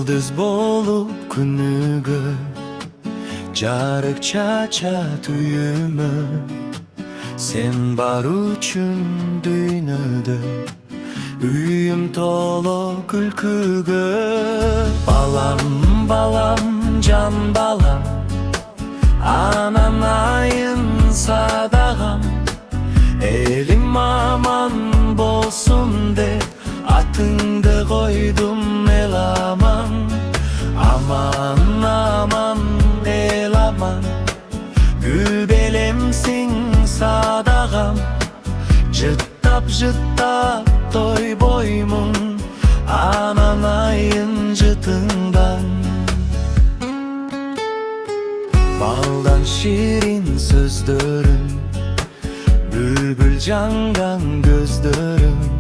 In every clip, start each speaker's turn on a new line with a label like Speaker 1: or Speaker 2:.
Speaker 1: Yıldız bolup күнүгө жарык чачат үйүмө Sen бар үчүн дүйнөдө үйүм толо күлкүгө Балам, балам, жан балам Ананайын садагам Элим аман болсун деп Атыңды койдум эл аман Aman aman el aman Gül belemsin sadagam Jıttap jıttap toy boymun Ananayın jıtından Baldan şirin sözlerin Bülbül cangan gözlerin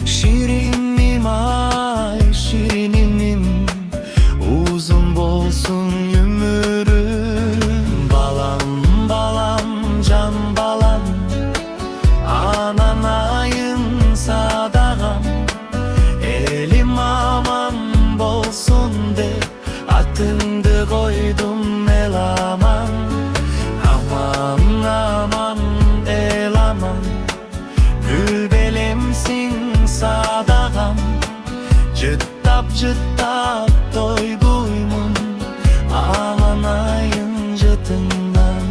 Speaker 1: Şirinim ay şirinim Uzun bolsun ömürüm Balam balam can balam Ananayın sadagam Elim aman bolsun de Atındı koydum el aman Aman aman el aman Gül belemsin sadagam Cıttap cıttap doyguymun Ağlanayın jıtından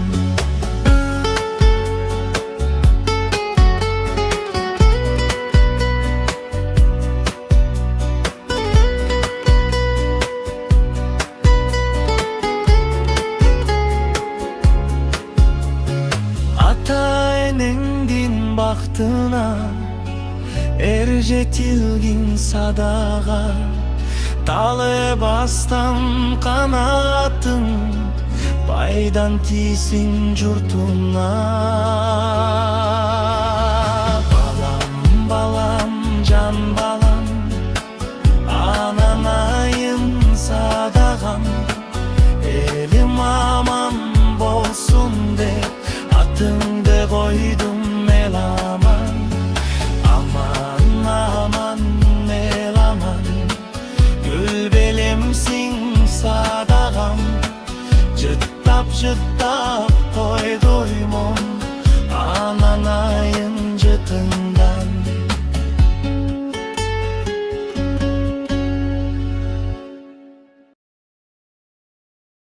Speaker 1: Ata enengdin baktına Erjetilgin sadaga Talı bastan kanatın Baydan tisin jurtuna Balam balam can balam Ananayın sadagam Elim aman bolsun de Atımda koydum el aman Aman aman el aman Gül belemsin sadagam Cıttap cıttap koyduymun